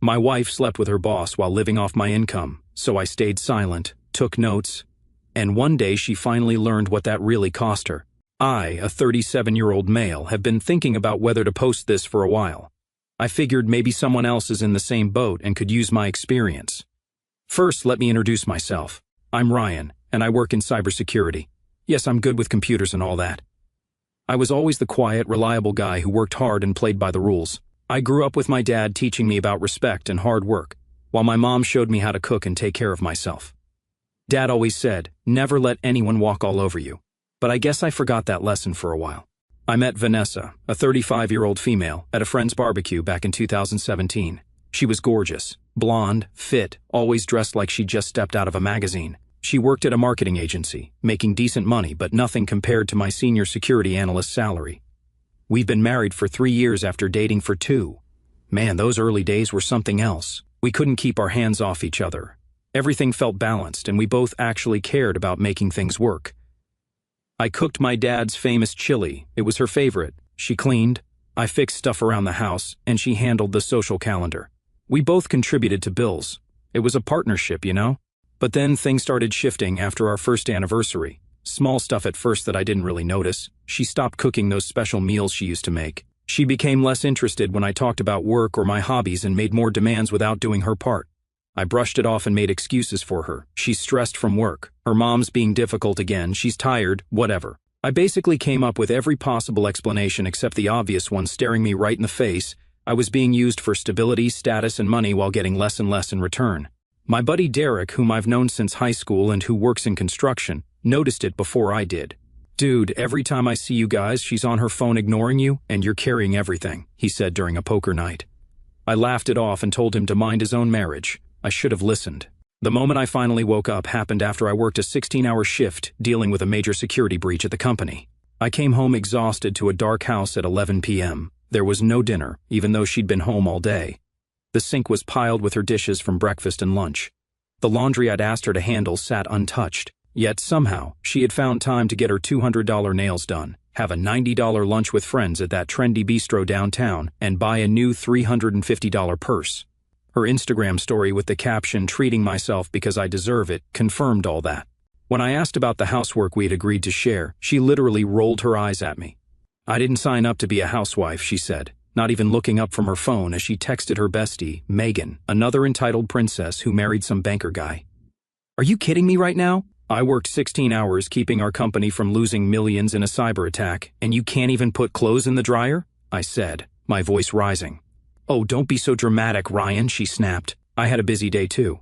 My wife slept with her boss while living off my income, so I stayed silent, took notes, and one day she finally learned what that really cost her. I, a 37-year-old male, have been thinking about whether to post this for a while. I figured maybe someone else is in the same boat and could use my experience. First, let me introduce myself. I'm Ryan, and I work in cybersecurity. Yes, I'm good with computers and all that. I was always the quiet, reliable guy who worked hard and played by the rules. I grew up with my dad teaching me about respect and hard work, while my mom showed me how to cook and take care of myself. Dad always said, never let anyone walk all over you. But I guess I forgot that lesson for a while. I met Vanessa, a 35-year-old female, at a friend's barbecue back in 2017. She was gorgeous, blonde, fit, always dressed like she'd just stepped out of a magazine. She worked at a marketing agency, making decent money but nothing compared to my senior security analyst salary. We've been married for 3 years after dating for 2. Man, those early days were something else. We couldn't keep our hands off each other. Everything felt balanced and we both actually cared about making things work. I cooked my dad's famous chili. It was her favorite. She cleaned, I fixed stuff around the house, and she handled the social calendar. We both contributed to bills. It was a partnership, you know? But then things started shifting after our first anniversary. Small stuff at first that I didn't really notice. She stopped cooking those special meals she used to make. She became less interested when I talked about work or my hobbies and made more demands without doing her part. I brushed it off and made excuses for her. She's stressed from work. Her mom's being difficult again. She's tired, whatever. I basically came up with every possible explanation except the obvious one staring me right in the face. I was being used for stability, status, and money while getting less and less in return. My buddy Derek, whom I've known since high school and who works in construction, noticed it before I did. Dude, every time I see you guys, she's on her phone ignoring you, and you're carrying everything, he said during a poker night. I laughed it off and told him to mind his own marriage. I should have listened. The moment I finally woke up happened after I worked a 16-hour shift dealing with a major security breach at the company. I came home exhausted to a dark house at 11 p.m. There was no dinner, even though she'd been home all day. The sink was piled with her dishes from breakfast and lunch. The laundry I'd asked her to handle sat untouched, yet somehow she had found time to get her $200 nails done, have a $90 lunch with friends at that trendy bistro downtown, and buy a new $350 purse. Her Instagram story with the caption, "Treating myself because I deserve it," confirmed all that. When I asked about the housework we had agreed to share, she literally rolled her eyes at me. I didn't sign up to be a housewife, she said, not even looking up from her phone as she texted her bestie, Megan, another entitled princess who married some banker guy. Are you kidding me right now? I worked 16 hours keeping our company from losing millions in a cyber attack, and you can't even put clothes in the dryer? I said, my voice rising. Oh, don't be so dramatic, Ryan, she snapped. I had a busy day too.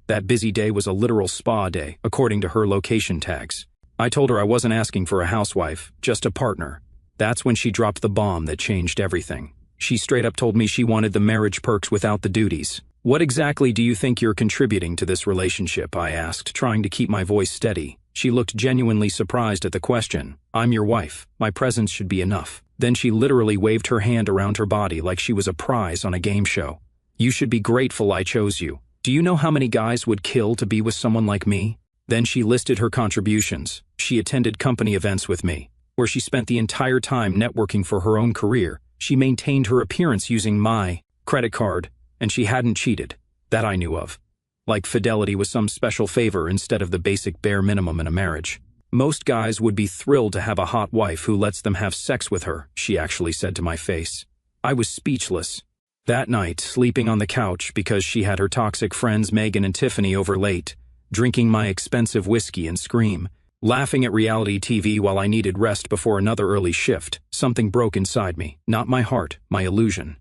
That busy day was a literal spa day, according to her location tags. I told her I wasn't asking for a housewife, just a partner. That's when she dropped the bomb that changed everything. She straight up told me she wanted the marriage perks without the duties. What exactly do you think you're contributing to this relationship? I asked, trying to keep my voice steady. She looked genuinely surprised at the question. I'm your wife. My presence should be enough. Then she literally waved her hand around her body like she was a prize on a game show. You should be grateful I chose you. Do you know how many guys would kill to be with someone like me? Then she listed her contributions. She attended company events with me, where she spent the entire time networking for her own career. She maintained her appearance using my credit card, and she hadn't cheated. That I knew of. Like fidelity was some special favor instead of the basic bare minimum in a marriage. Most guys would be thrilled to have a hot wife who lets them have sex with her, she actually said to my face. I was speechless. That night, sleeping on the couch because she had her toxic friends Megan and Tiffany over late, drinking my expensive whiskey and Scream, laughing at reality TV while I needed rest before another early shift, something broke inside me, not my heart, my illusion.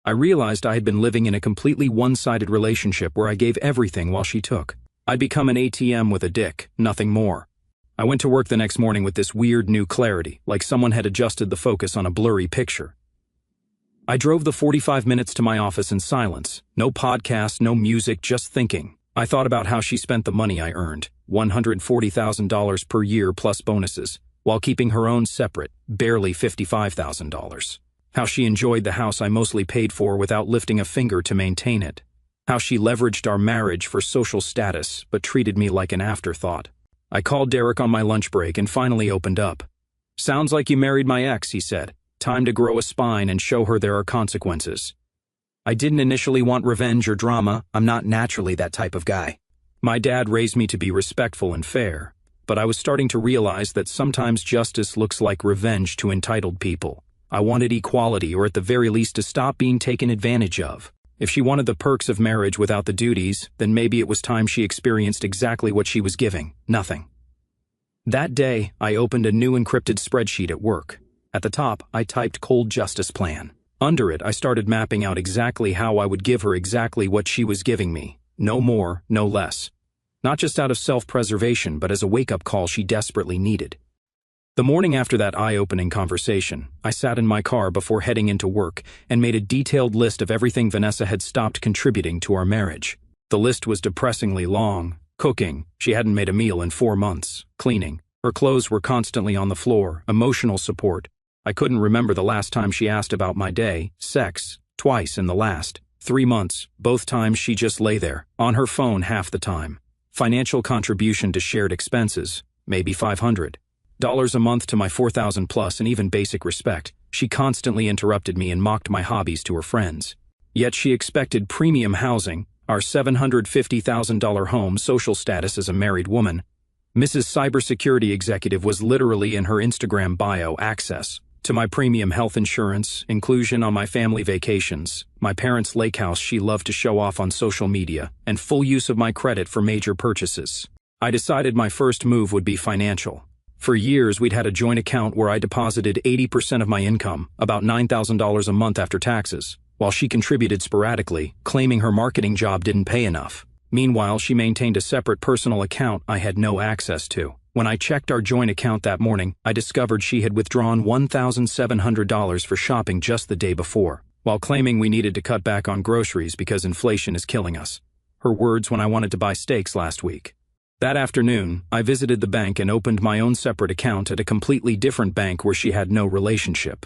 I realized I had been living in a completely one-sided relationship where I gave everything while she took. I'd become an ATM with a dick, nothing more. I went to work the next morning with this weird new clarity, like someone had adjusted the focus on a blurry picture. I drove the 45 minutes to my office in silence. No podcast, no music, just thinking. I thought about how she spent the money I earned, $140,000 per year plus bonuses, while keeping her own separate, barely $55,000. How she enjoyed the house I mostly paid for without lifting a finger to maintain it. How she leveraged our marriage for social status, but treated me like an afterthought. I called Derek on my lunch break and finally opened up. Sounds like you married my ex, he said. Time to grow a spine and show her there are consequences. I didn't initially want revenge or drama. I'm not naturally that type of guy. My dad raised me to be respectful and fair, but I was starting to realize that sometimes justice looks like revenge to entitled people. I wanted equality, or at the very least to stop being taken advantage of. If she wanted the perks of marriage without the duties, then maybe it was time she experienced exactly what she was giving: nothing. That day, I opened a new encrypted spreadsheet at work. At the top, I typed cold justice plan. Under it, I started mapping out exactly how I would give her exactly what she was giving me. No more, no less. Not just out of self-preservation, but as a wake-up call she desperately needed. The morning after that eye-opening conversation, I sat in my car before heading into work and made a detailed list of everything Vanessa had stopped contributing to our marriage. The list was depressingly long. Cooking, she hadn't made a meal in 4 months. Cleaning, her clothes were constantly on the floor. Emotional support, I couldn't remember the last time she asked about my day. Sex, twice in the last 3 months, both times she just lay there, on her phone half the time. Financial contribution to shared expenses, maybe $500 a month to my $4,000 plus, and even basic respect. She constantly interrupted me and mocked my hobbies to her friends. Yet she expected premium housing, our $750,000 home, social status as a married woman. Mrs. Cybersecurity Executive was literally in her Instagram bio: access to my premium health insurance, inclusion on my family vacations, my parents' lake house she loved to show off on social media, and full use of my credit for major purchases. I decided my first move would be financial. For years, we'd had a joint account where I deposited 80% of my income, about $9,000 a month after taxes, while she contributed sporadically, claiming her marketing job didn't pay enough. Meanwhile, she maintained a separate personal account I had no access to. When I checked our joint account that morning, I discovered she had withdrawn $1,700 for shopping just the day before, while claiming we needed to cut back on groceries because inflation is killing us. Her words when I wanted to buy steaks last week. That afternoon, I visited the bank and opened my own separate account at a completely different bank where she had no relationship.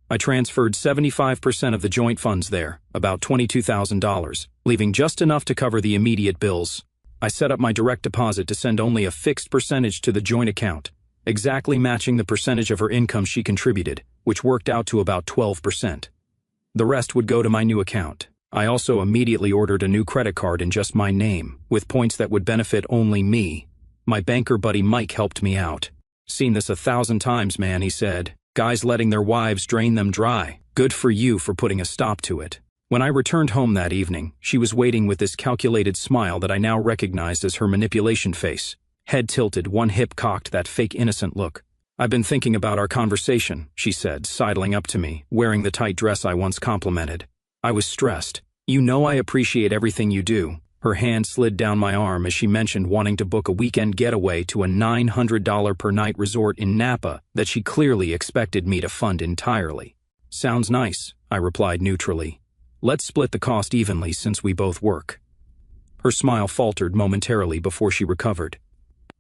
I transferred 75% of the joint funds there, about $22,000, leaving just enough to cover the immediate bills. I set up my direct deposit to send only a fixed percentage to the joint account, exactly matching the percentage of her income she contributed, which worked out to about 12%. The rest would go to my new account. I also immediately ordered a new credit card in just my name, with points that would benefit only me. My banker buddy Mike helped me out. "Seen this 1,000 times, man," he said. "Guys letting their wives drain them dry. Good for you for putting a stop to it." When I returned home that evening, she was waiting with this calculated smile that I now recognized as her manipulation face. Head tilted, one hip cocked, that fake innocent look. "I've been thinking about our conversation," she said, sidling up to me, wearing the tight dress I once complimented. I was stressed. "You know I appreciate everything you do." Her hand slid down my arm as she mentioned wanting to book a weekend getaway to a $900 per night resort in Napa that she clearly expected me to fund entirely. "Sounds nice," I replied neutrally. "Let's split the cost evenly since we both work." Her smile faltered momentarily before she recovered.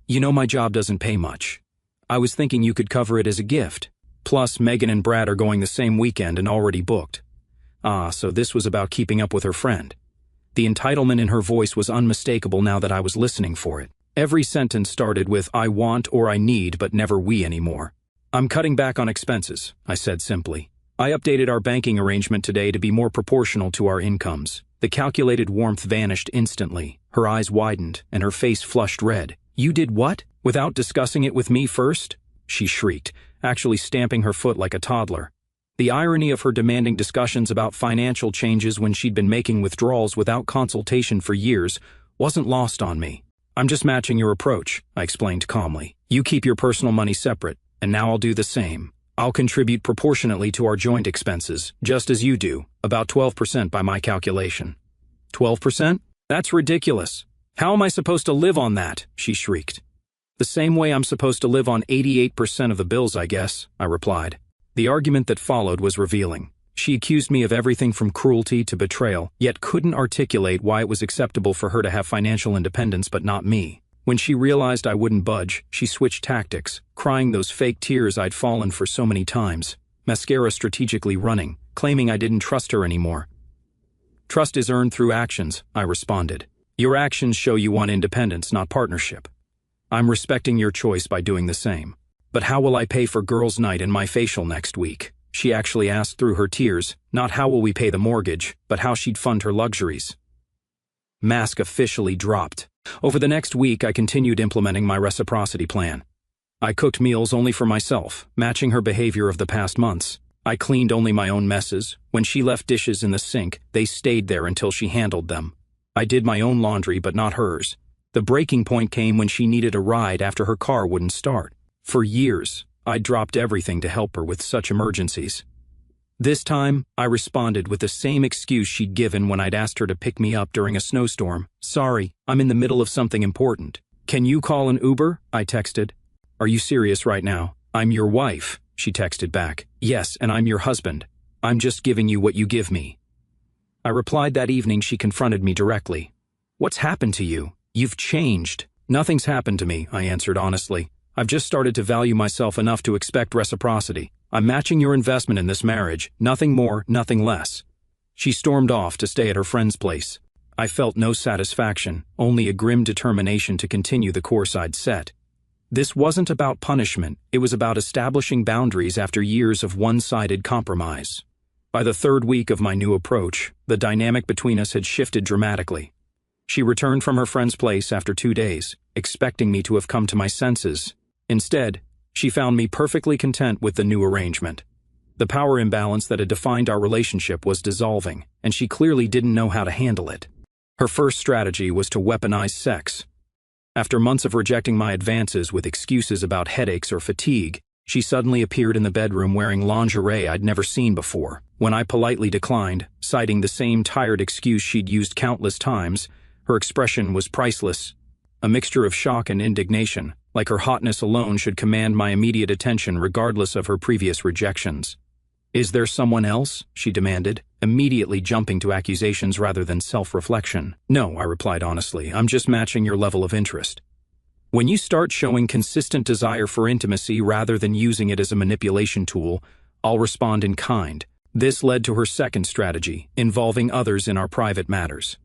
"You know my job doesn't pay much. I was thinking you could cover it as a gift. Plus, Megan and Brad are going the same weekend and already booked." So this was about keeping up with her friend. The entitlement in her voice was unmistakable now that I was listening for it. Every sentence started with "I want" or "I need," but never "we" anymore. "I'm cutting back on expenses," I said simply. "I updated our banking arrangement today to be more proportional to our incomes." The calculated warmth vanished instantly. Her eyes widened, and her face flushed red. "You did what? Without discussing it with me first?" she shrieked, actually stamping her foot like a toddler. The irony of her demanding discussions about financial changes when she'd been making withdrawals without consultation for years wasn't lost on me. "I'm just matching your approach," I explained calmly. "You keep your personal money separate, and now I'll do the same. I'll contribute proportionately to our joint expenses, just as you do, about 12% by my calculation." 12%? That's ridiculous. "How am I supposed to live on that?" she shrieked. "The same way I'm supposed to live on 88% of the bills, I guess," I replied. The argument that followed was revealing. She accused me of everything from cruelty to betrayal, yet couldn't articulate why it was acceptable for her to have financial independence but not me. When she realized I wouldn't budge, she switched tactics, crying those fake tears I'd fallen for so many times, mascara strategically running, claiming I didn't trust her anymore. "Trust is earned through actions," I responded. "Your actions show you want independence, not partnership. I'm respecting your choice by doing the same. But how will I pay for girls' night and my facial next week?" She actually asked through her tears, not how will we pay the mortgage, but how she'd fund her luxuries. Mask officially dropped. Over the next week, I continued implementing my reciprocity plan. I cooked meals only for myself, matching her behavior of the past months. I cleaned only my own messes. When she left dishes in the sink, they stayed there until she handled them. I did my own laundry, but not hers. The breaking point came when she needed a ride after her car wouldn't start. For years, I dropped everything to help her with such emergencies. This time, I responded with the same excuse she'd given when I'd asked her to pick me up during a snowstorm. Sorry, I'm in the middle of something important. Can you call an Uber? I texted. Are you serious right now? I'm your wife, she texted back. Yes, and I'm your husband. I'm just giving you what you give me. I replied that evening. She confronted me directly. What's happened to you? You've changed. Nothing's happened to me, I answered honestly. I've just started to value myself enough to expect reciprocity. I'm matching your investment in this marriage, nothing more, nothing less. She stormed off to stay at her friend's place. I felt no satisfaction, only a grim determination to continue the course I'd set. This wasn't about punishment, it was about establishing boundaries after years of one-sided compromise. By the third week of my new approach, the dynamic between us had shifted dramatically. She returned from her friend's place after 2 days, expecting me to have come to my senses. Instead, she found me perfectly content with the new arrangement. The power imbalance that had defined our relationship was dissolving, and she clearly didn't know how to handle it. Her first strategy was to weaponize sex. After months of rejecting my advances with excuses about headaches or fatigue, she suddenly appeared in the bedroom wearing lingerie I'd never seen before. When I politely declined, citing the same tired excuse she'd used countless times, her expression was priceless. A mixture of shock and indignation, like her hotness alone should command my immediate attention regardless of her previous rejections. Is there someone else? She demanded, immediately jumping to accusations rather than self-reflection. No, I replied honestly, I'm just matching your level of interest. When you start showing consistent desire for intimacy rather than using it as a manipulation tool, I'll respond in kind. This led to her second strategy, involving others in our private matters.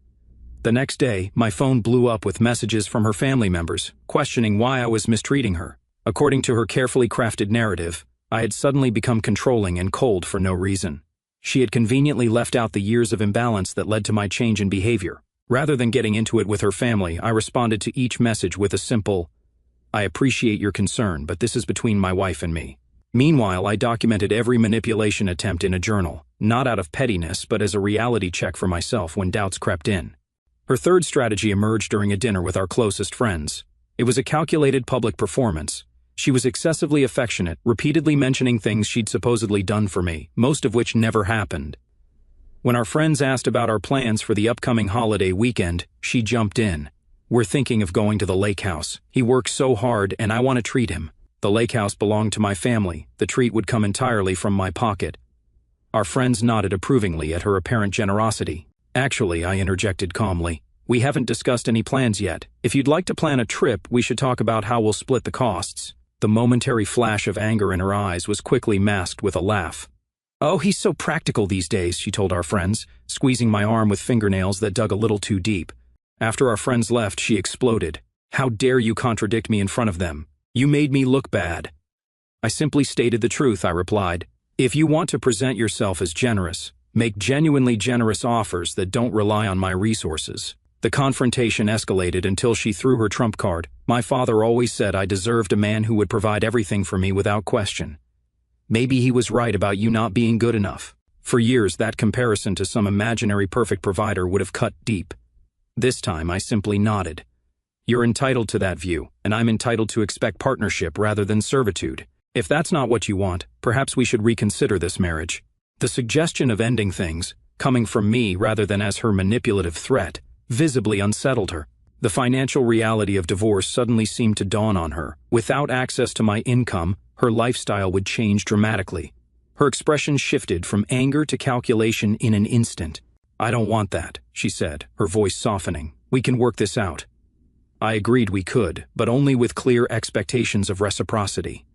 The next day, my phone blew up with messages from her family members, questioning why I was mistreating her. According to her carefully crafted narrative, I had suddenly become controlling and cold for no reason. She had conveniently left out the years of imbalance that led to my change in behavior. Rather than getting into it with her family, I responded to each message with a simple, I appreciate your concern, but this is between my wife and me. Meanwhile, I documented every manipulation attempt in a journal, not out of pettiness, but as a reality check for myself when doubts crept in. Her third strategy emerged during a dinner with our closest friends. It was a calculated public performance. She was excessively affectionate, repeatedly mentioning things she'd supposedly done for me, most of which never happened. When our friends asked about our plans for the upcoming holiday weekend, she jumped in. We're thinking of going to the lake house. He works so hard and I want to treat him. The lake house belonged to my family. The treat would come entirely from my pocket. Our friends nodded approvingly at her apparent generosity. Actually, I interjected calmly, we haven't discussed any plans yet. If you'd like to plan a trip, we should talk about how we'll split the costs. The momentary flash of anger in her eyes was quickly masked with a laugh. Oh, he's so practical these days, she told our friends, squeezing my arm with fingernails that dug a little too deep. After our friends left, she exploded. How dare you contradict me in front of them? You made me look bad. I simply stated the truth, I replied. If you want to present yourself as generous, make genuinely generous offers that don't rely on my resources. The confrontation escalated until she threw her trump card. My father always said I deserved a man who would provide everything for me without question. Maybe he was right about you not being good enough. For years, that comparison to some imaginary perfect provider would have cut deep. This time, I simply nodded. You're entitled to that view, and I'm entitled to expect partnership rather than servitude. If that's not what you want, perhaps we should reconsider this marriage. The suggestion of ending things, coming from me rather than as her manipulative threat, visibly unsettled her. The financial reality of divorce suddenly seemed to dawn on her. Without access to my income, her lifestyle would change dramatically. Her expression shifted from anger to calculation in an instant. I don't want that, she said, her voice softening. We can work this out. I agreed we could, but only with clear expectations of reciprocity.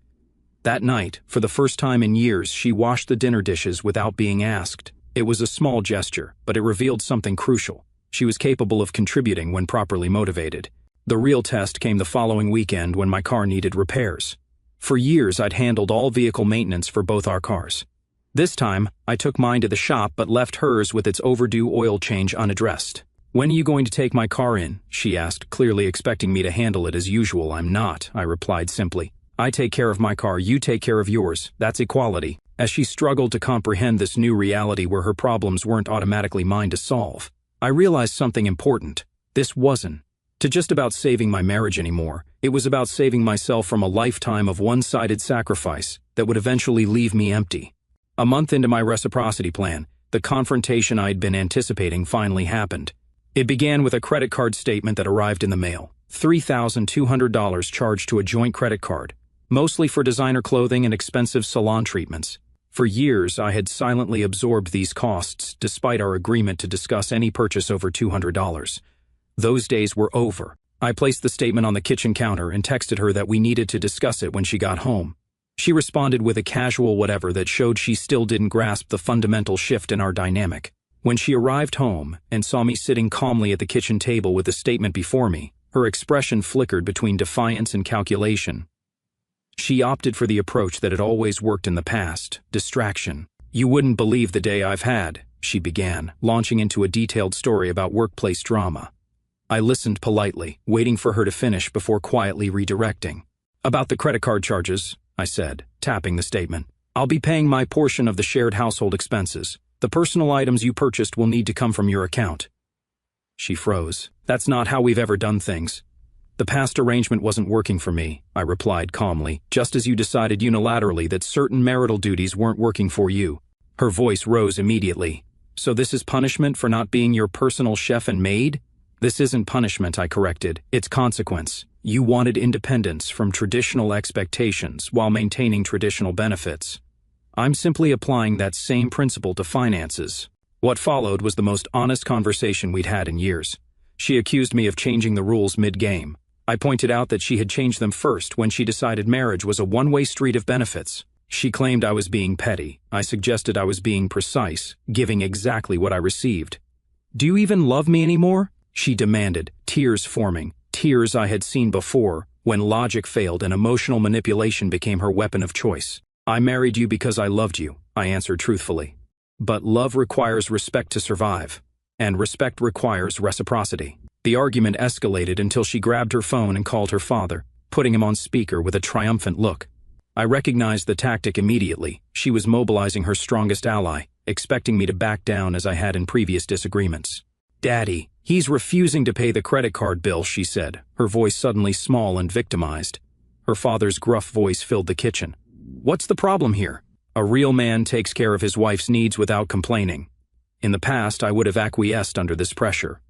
That night, for the first time in years, she washed the dinner dishes without being asked. It was a small gesture, but it revealed something crucial. She was capable of contributing when properly motivated. The real test came the following weekend when my car needed repairs. For years, I'd handled all vehicle maintenance for both our cars. This time, I took mine to the shop but left hers with its overdue oil change unaddressed. "When are you going to take my car in?" she asked, clearly expecting me to handle it as usual. "I'm not," I replied simply. "I take care of my car, you take care of yours. That's equality." As she struggled to comprehend this new reality where her problems weren't automatically mine to solve, I realized something important. This wasn't to just about saving my marriage anymore. It was about saving myself from a lifetime of one-sided sacrifice that would eventually leave me empty. A month into my reciprocity plan, the confrontation I'd been anticipating finally happened. It began with a credit card statement that arrived in the mail. $3,200 charged to a joint credit card, mostly for designer clothing and expensive salon treatments. For years, I had silently absorbed these costs despite our agreement to discuss any purchase over $200. Those days were over. I placed the statement on the kitchen counter and texted her that we needed to discuss it when she got home. She responded with a casual whatever that showed she still didn't grasp the fundamental shift in our dynamic. When she arrived home and saw me sitting calmly at the kitchen table with the statement before me, her expression flickered between defiance and calculation. She opted for the approach that had always worked in the past: distraction. "You wouldn't believe the day I've had," she began, launching into a detailed story about workplace drama. I listened politely, waiting for her to finish before quietly redirecting. "About the credit card charges," I said, tapping the statement. "I'll be paying my portion of the shared household expenses. The personal items you purchased will need to come from your account." She froze. "That's not how we've ever done things." "The past arrangement wasn't working for me," I replied calmly, "just as you decided unilaterally that certain marital duties weren't working for you." Her voice rose immediately. "So this is punishment for not being your personal chef and maid?" "This isn't punishment," I corrected. "It's consequence. You wanted independence from traditional expectations while maintaining traditional benefits. I'm simply applying that same principle to finances." What followed was the most honest conversation we'd had in years. She accused me of changing the rules mid-game. I pointed out that she had changed them first when she decided marriage was a one-way street of benefits. She claimed I was being petty. I suggested I was being precise, giving exactly what I received. "Do you even love me anymore?" she demanded, tears forming, tears I had seen before, when logic failed and emotional manipulation became her weapon of choice. "I married you because I loved you," I answered truthfully. "But love requires respect to survive, and respect requires reciprocity." The argument escalated until she grabbed her phone and called her father, putting him on speaker with a triumphant look. I recognized the tactic immediately. She was mobilizing her strongest ally, expecting me to back down as I had in previous disagreements. "Daddy, he's refusing to pay the credit card bill," she said, her voice suddenly small and victimized. Her father's gruff voice filled the kitchen. "What's the problem here?" "A real man takes care of his wife's needs without complaining." In the past, I would have acquiesced under this pressure.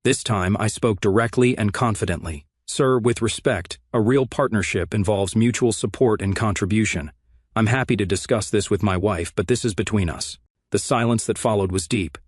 This time, I spoke directly and confidently. "Sir, with respect, a real partnership involves mutual support and contribution. I'm happy to discuss this with my wife, but this is between us." The silence that followed was deep.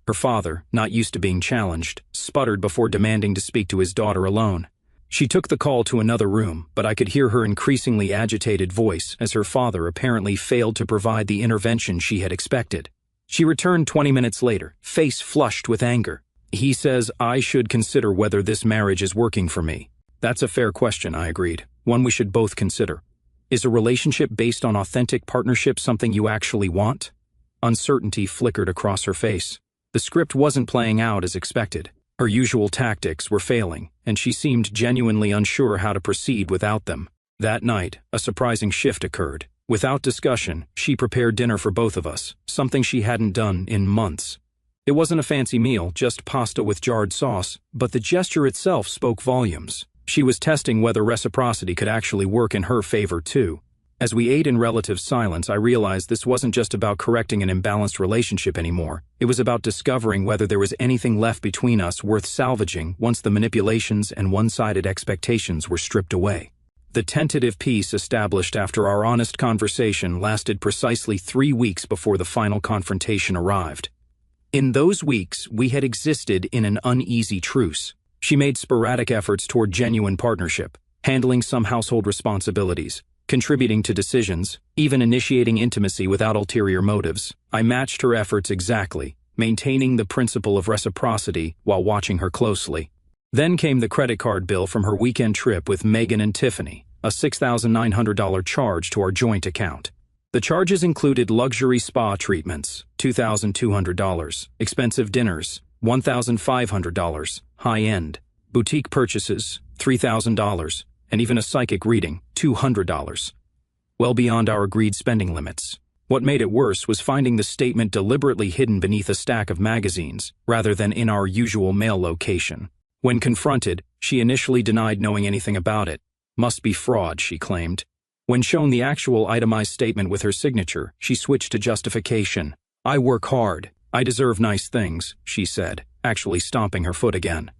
Her father, not used to being challenged, sputtered before demanding to speak to his daughter alone. She took the call to another room, but I could hear her increasingly agitated voice as her father apparently failed to provide the intervention she had expected. She returned 20 minutes later, face flushed with anger. "He says I should consider whether this marriage is working for me." "That's a fair question," I agreed. "One we should both consider. Is a relationship based on authentic partnership something you actually want?" Uncertainty flickered across her face. The script wasn't playing out as expected. Her usual tactics were failing, and she seemed genuinely unsure how to proceed without them. That night, a surprising shift occurred. Without discussion, she prepared dinner for both of us, something she hadn't done in months. It wasn't a fancy meal, just pasta with jarred sauce, but the gesture itself spoke volumes. She was testing whether reciprocity could actually work in her favor too. As we ate in relative silence, I realized this wasn't just about correcting an imbalanced relationship anymore. It was about discovering whether there was anything left between us worth salvaging once the manipulations and one-sided expectations were stripped away. The tentative peace established after our honest conversation lasted precisely 3 weeks before the final confrontation arrived. In those weeks, we had existed in an uneasy truce. She made sporadic efforts toward genuine partnership, handling some household responsibilities, contributing to decisions, even initiating intimacy without ulterior motives. I matched her efforts exactly, maintaining the principle of reciprocity while watching her closely. Then came the credit card bill from her weekend trip with Megan and Tiffany, a $6,900 charge to our joint account. The charges included luxury spa treatments, $2,200, expensive dinners, $1,500, high-end, boutique purchases, $3,000, and even a psychic reading, $200. Well beyond our agreed spending limits. What made it worse was finding the statement deliberately hidden beneath a stack of magazines, rather than in our usual mail location. When confronted, she initially denied knowing anything about it. Must be fraud, she claimed. When shown the actual itemized statement with her signature, she switched to justification. I work hard. I deserve nice things, she said, actually stomping her foot again.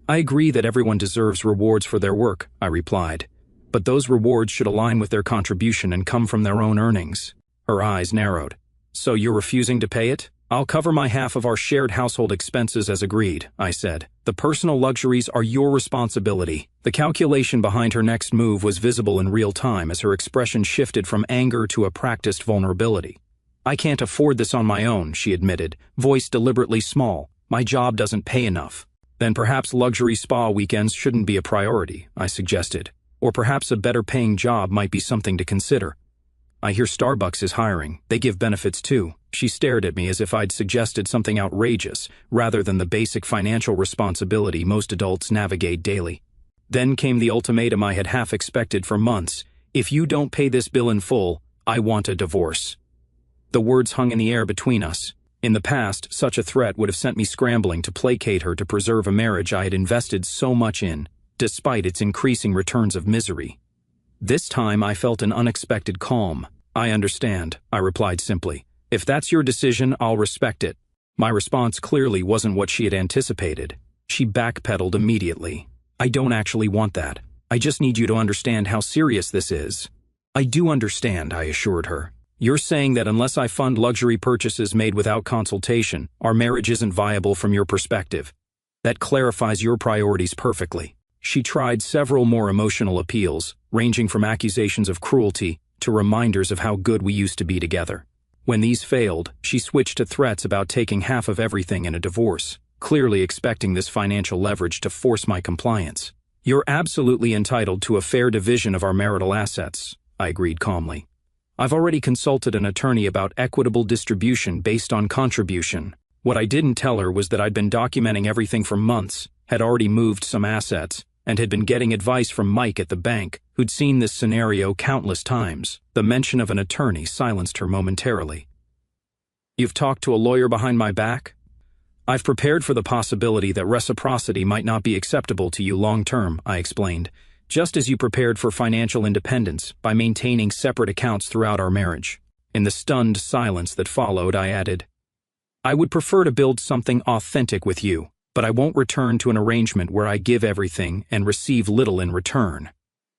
I agree that everyone deserves rewards for their work, I replied. But those rewards should align with their contribution and come from their own earnings. Her eyes narrowed. So you're refusing to pay it? I'll cover my half of our shared household expenses as agreed, I said. The personal luxuries are your responsibility. The calculation behind her next move was visible in real time as her expression shifted from anger to a practiced vulnerability. I can't afford this on my own, she admitted, voice deliberately small. My job doesn't pay enough. Then perhaps luxury spa weekends shouldn't be a priority, I suggested. Or perhaps a better-paying job might be something to consider. I hear Starbucks is hiring. They give benefits too. She stared at me as if I'd suggested something outrageous, rather than the basic financial responsibility most adults navigate daily. Then came the ultimatum I had half expected for months. If you don't pay this bill in full, I want a divorce. The words hung in the air between us. In the past, such a threat would have sent me scrambling to placate her to preserve a marriage I had invested so much in, despite its increasing returns of misery. This time I felt an unexpected calm. I understand, I replied simply. If that's your decision, I'll respect it. My response clearly wasn't what she had anticipated. She backpedaled immediately. I don't actually want that. I just need you to understand how serious this is. I do understand, I assured her. You're saying that unless I fund luxury purchases made without consultation, our marriage isn't viable from your perspective. That clarifies your priorities perfectly. She tried several more emotional appeals, ranging from accusations of cruelty to reminders of how good we used to be together. When these failed, she switched to threats about taking half of everything in a divorce, clearly expecting this financial leverage to force my compliance. You're absolutely entitled to a fair division of our marital assets, I agreed calmly. I've already consulted an attorney about equitable distribution based on contribution. What I didn't tell her was that I'd been documenting everything for months, had already moved some assets, and had been getting advice from Mike at the bank, who'd seen this scenario countless times. The mention of an attorney silenced her momentarily. You've talked to a lawyer behind my back? I've prepared for the possibility that reciprocity might not be acceptable to you long-term, I explained, just as you prepared for financial independence by maintaining separate accounts throughout our marriage. In the stunned silence that followed, I added, I would prefer to build something authentic with you, but I won't return to an arrangement where I give everything and receive little in return.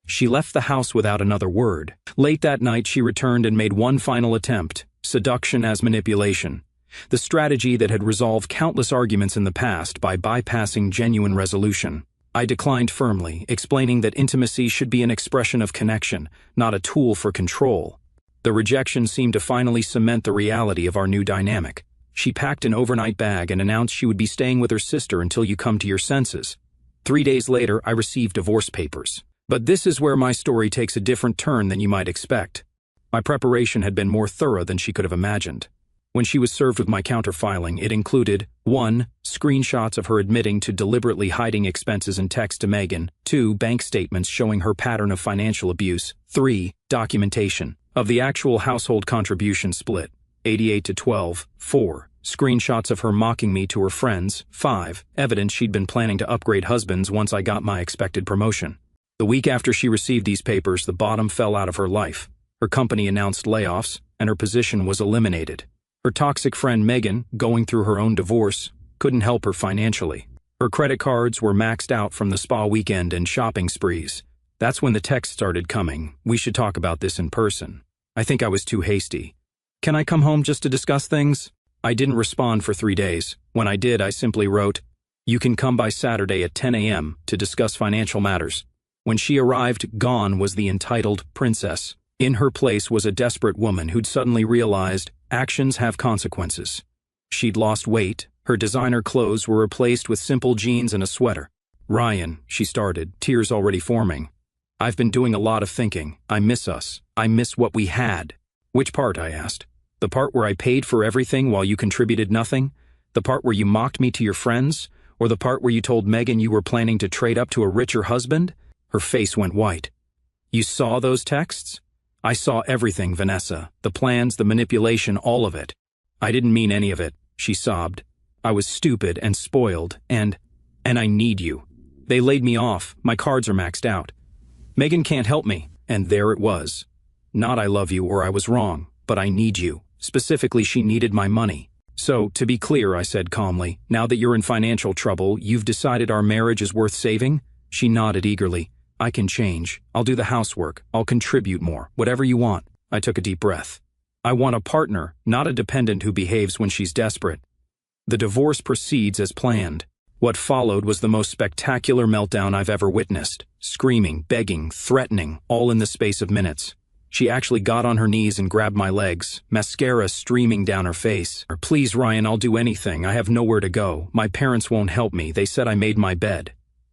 She left the house without another word. Late that night, she returned and made one final attempt, seduction as manipulation, the strategy that had resolved countless arguments in the past by bypassing genuine resolution. I declined firmly, explaining that intimacy should be an expression of connection, not a tool for control. The rejection seemed to finally cement the reality of our new dynamic. She packed an overnight bag and announced she would be staying with her sister until you come to your senses. 3 days later, I received divorce papers. But this is where my story takes a different turn than you might expect. My preparation had been more thorough than she could have imagined. When she was served with my counterfiling, it included 1. Screenshots of her admitting to deliberately hiding expenses in text to Megan, 2. Bank statements showing her pattern of financial abuse, 3. Documentation of the actual household contribution split, 88-12, 4. Screenshots of her mocking me to her friends, 5. Evidence she'd been planning to upgrade husbands once I got my expected promotion. The week after she received these papers, the bottom fell out of her life. Her company announced layoffs, and her position was eliminated. Her toxic friend Megan, going through her own divorce, couldn't help her financially. Her credit cards were maxed out from the spa weekend and shopping sprees. That's when the text started coming. We should talk about this in person. I think I was too hasty. Can I come home just to discuss things? I didn't respond for 3 days. When I did, I simply wrote, you can come by Saturday at 10 a.m. to discuss financial matters. When she arrived, gone was the entitled princess. In her place was a desperate woman who'd suddenly realized actions have consequences. She'd lost weight, her designer clothes were replaced with simple jeans and a sweater. Ryan, she started, tears already forming. I've been doing a lot of thinking. I miss us. I miss what we had. Which part? I asked. The part where I paid for everything while you contributed nothing? The part where you mocked me to your friends? Or the part where you told Megan you were planning to trade up to a richer husband? Her face went white. You saw those texts? I saw everything, Vanessa. The plans, the manipulation, all of it. I didn't mean any of it, she sobbed. I was stupid and spoiled, and I need you. They laid me off. My cards are maxed out. Megan can't help me. And there it was. Not I love you or I was wrong, but I need you. Specifically, she needed my money. So, to be clear, I said calmly, now that you're in financial trouble, you've decided our marriage is worth saving? She nodded eagerly. I can change. I'll do the housework. I'll contribute more. Whatever you want. I took a deep breath. I want a partner, not a dependent who behaves when she's desperate. The divorce proceeds as planned. What followed was the most spectacular meltdown I've ever witnessed. Screaming, begging, threatening, all in the space of minutes. She actually got on her knees and grabbed my legs, mascara streaming down her face. Please, Ryan, I'll do anything. I have nowhere to go. My parents won't help me. They said I made my bed.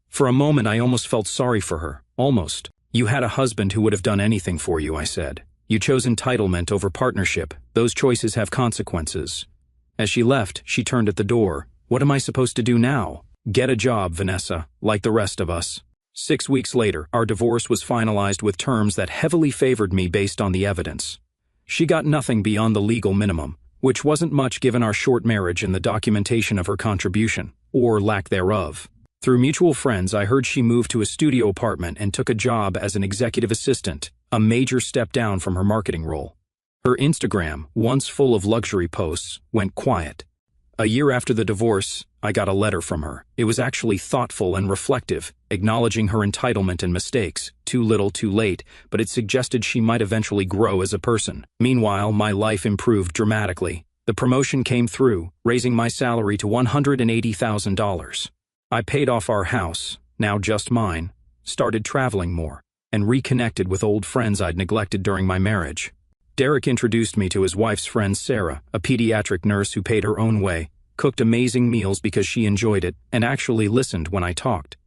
For a moment, I almost felt sorry for her. Almost. You had a husband who would have done anything for you, I said. You chose entitlement over partnership. Those choices have consequences. As she left, she turned at the door. What am I supposed to do now? Get a job, Vanessa, like the rest of us. 6 weeks later, our divorce was finalized with terms that heavily favored me based on the evidence. She got nothing beyond the legal minimum, which wasn't much given our short marriage and the documentation of her contribution, or lack thereof. Through mutual friends, I heard she moved to a studio apartment and took a job as an executive assistant, a major step down from her marketing role. Her Instagram, once full of luxury posts, went quiet. A year after the divorce, I got a letter from her. It was actually thoughtful and reflective, acknowledging her entitlement and mistakes. Too little, too late, but it suggested she might eventually grow as a person. Meanwhile, my life improved dramatically. The promotion came through, raising my salary to $180,000. I paid off our house, now just mine, started traveling more, and reconnected with old friends I'd neglected during my marriage. Derek introduced me to his wife's friend Sarah, a pediatric nurse who paid her own way, cooked amazing meals because she enjoyed it, and actually listened when I talked.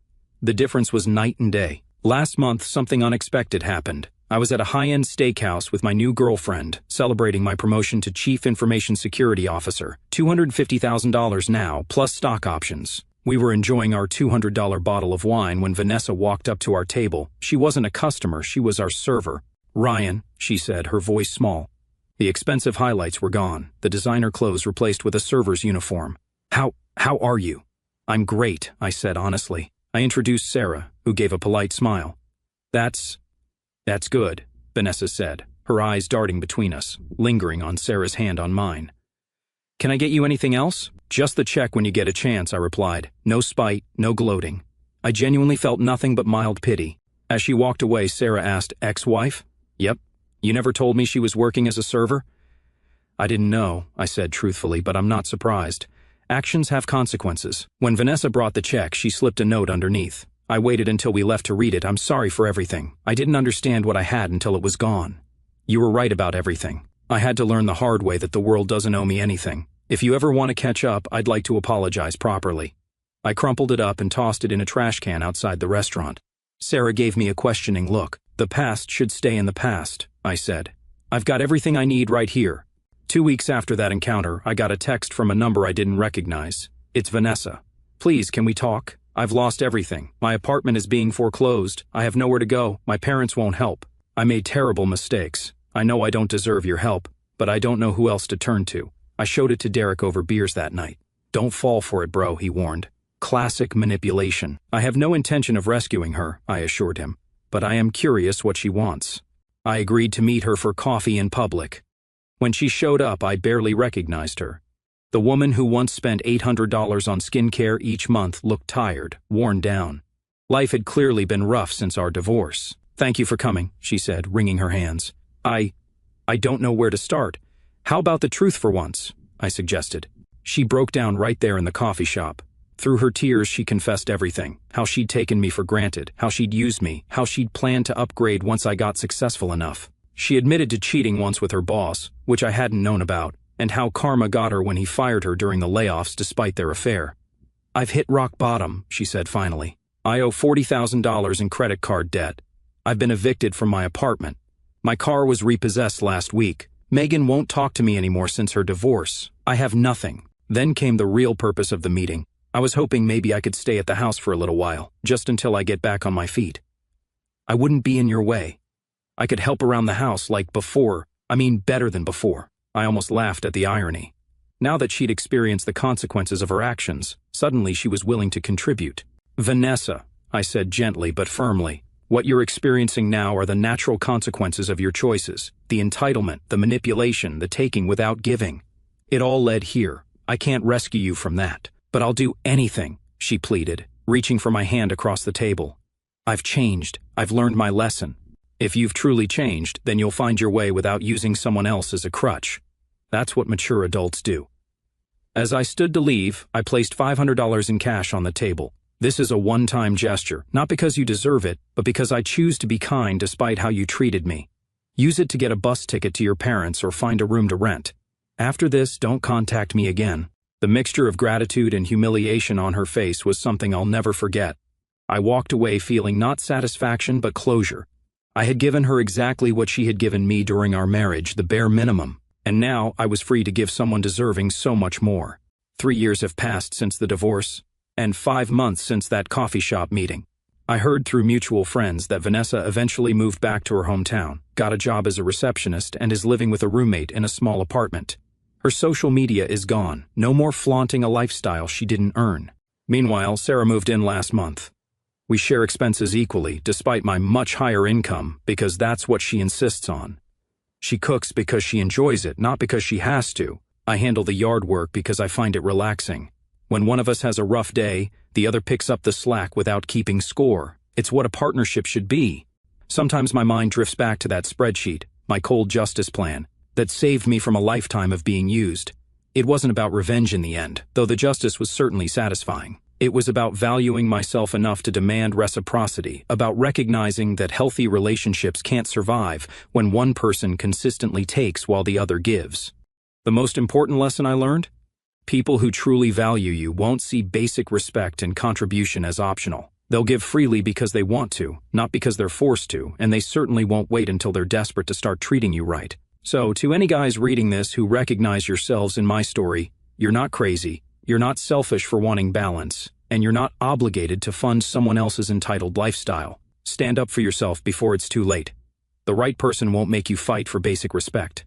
The difference was night and day. Last month, something unexpected happened. I was at a high-end steakhouse with my new girlfriend, celebrating my promotion to Chief Information Security Officer, $250,000 now, plus stock options. We were enjoying our $200 bottle of wine when Vanessa walked up to our table. She wasn't a customer, she was our server. Ryan, she said, her voice small. The expensive highlights were gone, the designer clothes replaced with a server's uniform. How are you? I'm great, I said honestly. I introduced Sarah, who gave a polite smile. That's good, Vanessa said, her eyes darting between us, lingering on Sarah's hand on mine. Can I get you anything else? Just the check when you get a chance, I replied. No spite, no gloating. I genuinely felt nothing but mild pity. As she walked away, Sarah asked, ex-wife? Yep. You never told me she was working as a server? I didn't know, I said truthfully, but I'm not surprised. Actions have consequences. When Vanessa brought the check, she slipped a note underneath. I waited until we left to read it. I'm sorry for everything. I didn't understand what I had until it was gone. You were right about everything. I had to learn the hard way that the world doesn't owe me anything. If you ever want to catch up, I'd like to apologize properly. I crumpled it up and tossed it in a trash can outside the restaurant. Sarah gave me a questioning look. The past should stay in the past, I said. I've got everything I need right here. 2 weeks after that encounter, I got a text from a number I didn't recognize. It's Vanessa. Please, can we talk? I've lost everything. My apartment is being foreclosed. I have nowhere to go. My parents won't help. I made terrible mistakes. I know I don't deserve your help, but I don't know who else to turn to. I showed it to Derek over beers that night. Don't fall for it, bro, he warned. Classic manipulation. I have no intention of rescuing her, I assured him, but I am curious what she wants. I agreed to meet her for coffee in public. When she showed up, I barely recognized her. The woman who once spent $800 on skincare each month looked tired, worn down. Life had clearly been rough since our divorce. Thank you for coming, she said, wringing her hands. I don't know where to start. How about the truth for once? I suggested. She broke down right there in the coffee shop. Through her tears, she confessed everything. How she'd taken me for granted, how she'd used me, how she'd planned to upgrade once I got successful enough. She admitted to cheating once with her boss, which I hadn't known about, and how karma got her when he fired her during the layoffs despite their affair. I've hit rock bottom, she said finally. I owe $40,000 in credit card debt. I've been evicted from my apartment. My car was repossessed last week. Megan won't talk to me anymore since her divorce. I have nothing. Then came the real purpose of the meeting. I was hoping maybe I could stay at the house for a little while, just until I get back on my feet. I wouldn't be in your way. I could help around the house like before. I mean, better than before. I almost laughed at the irony. Now that she'd experienced the consequences of her actions, suddenly she was willing to contribute. Vanessa, I said gently but firmly, what you're experiencing now are the natural consequences of your choices. The entitlement, the manipulation, the taking without giving. It all led here. I can't rescue you from that. But I'll do anything, she pleaded, reaching for my hand across the table. I've changed. I've learned my lesson. If you've truly changed, then you'll find your way without using someone else as a crutch. That's what mature adults do. As I stood to leave, I placed $500 in cash on the table. This is a one-time gesture, not because you deserve it, but because I choose to be kind despite how you treated me. Use it to get a bus ticket to your parents or find a room to rent. After this, don't contact me again. The mixture of gratitude and humiliation on her face was something I'll never forget. I walked away feeling not satisfaction but closure. I had given her exactly what she had given me during our marriage, the bare minimum, and now I was free to give someone deserving so much more. 3 years have passed since the divorce, and 5 months since that coffee shop meeting. I heard through mutual friends that Vanessa eventually moved back to her hometown, got a job as a receptionist, and is living with a roommate in a small apartment. Her social media is gone, no more flaunting a lifestyle she didn't earn. Meanwhile, Sarah moved in last month. We share expenses equally, despite my much higher income, because that's what she insists on. She cooks because she enjoys it, not because she has to. I handle the yard work because I find it relaxing. When one of us has a rough day, the other picks up the slack without keeping score. It's what a partnership should be. Sometimes my mind drifts back to that spreadsheet, my cold justice plan, that saved me from a lifetime of being used. It wasn't about revenge in the end, though the justice was certainly satisfying. It was about valuing myself enough to demand reciprocity, about recognizing that healthy relationships can't survive when one person consistently takes while the other gives. The most important lesson I learned? People who truly value you won't see basic respect and contribution as optional. They'll give freely because they want to, not because they're forced to, and they certainly won't wait until they're desperate to start treating you right. So, to any guys reading this who recognize yourselves in my story, you're not crazy, you're not selfish for wanting balance, and you're not obligated to fund someone else's entitled lifestyle. Stand up for yourself before it's too late. The right person won't make you fight for basic respect.